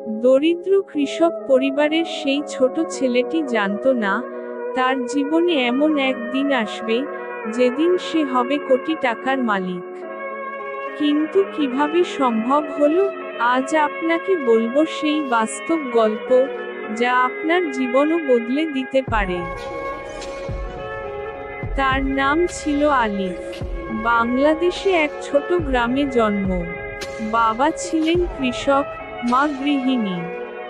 দরিদ্র কৃষক পরিবারের সেই ছোট ছেলেটি জানত না, তার জীবনে এমন এক দিন আসবে, যেদিন সে হবে কোটি টাকার মালিক। কিন্তু কিভাবে সম্ভব হলো? আজ আপনাকে বলবো সেই বাস্তব গল্প, যা আপনার জীবনও বদলে দিতে পারে। তার নাম ছিল আলিফ। বাংলাদেশে এক ছোট গ্রামে জন্ম। বাবা ছিলেন কৃষক, মা গৃহিণী।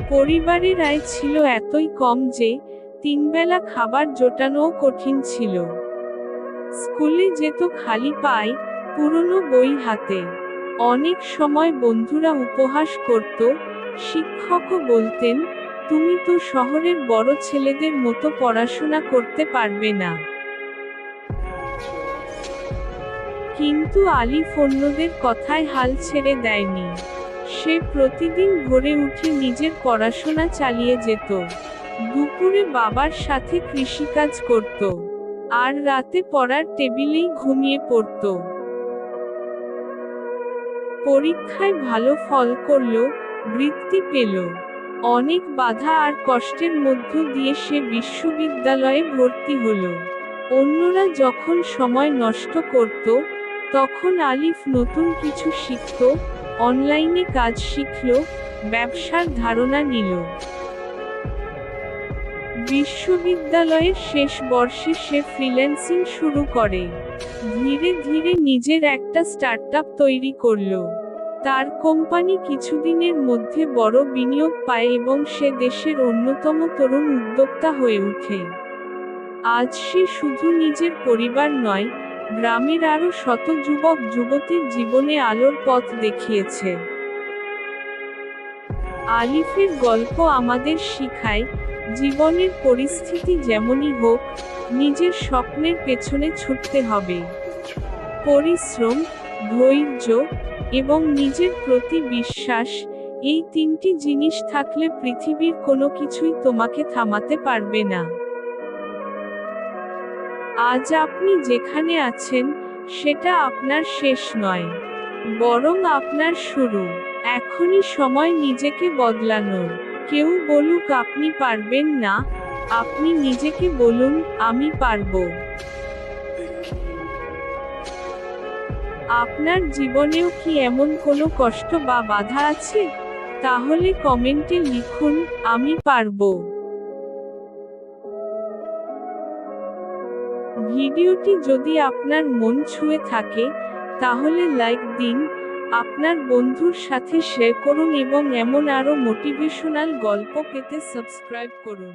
পরিবারের আয় ছিল এতই কম যে তিনবেলা খাবার জোটানোও কঠিন ছিল। স্কুলে যেত খালি পায়ে, পুরনো বই হাতে। অনেক সময় বন্ধুরা উপহাস করত, শিক্ষকও বলতেন, তুমি তো শহরের বড় ছেলেদের মতো পড়াশোনা করতে পারবে না। কিন্তু আলিফ অন্যদের কথায় হাল ছেড়ে দেয়নি। সে প্রতিদিন ভোরে উঠে নিজের পড়াশোনা চালিয়ে যেত। দুপুরে বাবার সাথে কৃষিকাজ করত, আর রাতে পড়ার টেবিলেই ঘুমিয়ে পড়ত। পরীক্ষায় ভালো ফল করল, বৃত্তি পেল। অনেক বাধা আর কষ্টের মধ্য দিয়ে সে বিশ্ববিদ্যালয়ে ভর্তি হলো। অন্যরা যখন সময় নষ্ট করত, তখন আলিফ নতুন কিছু শিখত, অনলাইনে কাজ শিখল, ব্যবসার ধারণা নিল। বিশ্ববিদ্যালয়ের শেষ বর্ষে সে ফ্রিল্যান্সিং শুরু করে। ধীরে ধীরে নিজের একটা স্টার্টআপ তৈরি করল। তার কোম্পানি কিছুদিনের মধ্যে বড় বিনিয়োগ পায় এবং সে দেশের অন্যতম তরুণ উদ্যোক্তা হয়ে ওঠে। আজ সে শুধু নিজের পরিবার নয়, গ্রামের আরও শত যুবক যুবতীর জীবনে আলোর পথ দেখিয়েছে। আলিফের গল্প আমাদের শিখায়, জীবনের পরিস্থিতি যেমনই হোক, নিজের স্বপ্নের পেছনে ছুটতে হবে। পরিশ্রম, ধৈর্য এবং নিজের প্রতি বিশ্বাস, এই তিনটি জিনিস থাকলে পৃথিবীর কোনো কিছুই তোমাকে থামাতে পারবে না। আজ আপনি যেখানে আছেন, সেটা আপনার শেষ নয়, বরং আপনার শুরু। এখনই সময় নিজেকে বদলানোর। কেউ বলুক আপনি পারবেন না, আপনি নিজেকে বলুন, আমি পারব। আপনার জীবনেও কি এমন কোনো কষ্ট বা বাধা আছে? তাহলে কমেন্টে লিখুন, আমি পারব। ভিডিওটি যদি আপনার মন ছুঁয়ে থাকে, তাহলে লাইক দিন, আপনার বন্ধুর সাথে শেয়ার করুন এবং এমন আরও মোটিভেশনাল গল্প পেতে সাবস্ক্রাইব করুন।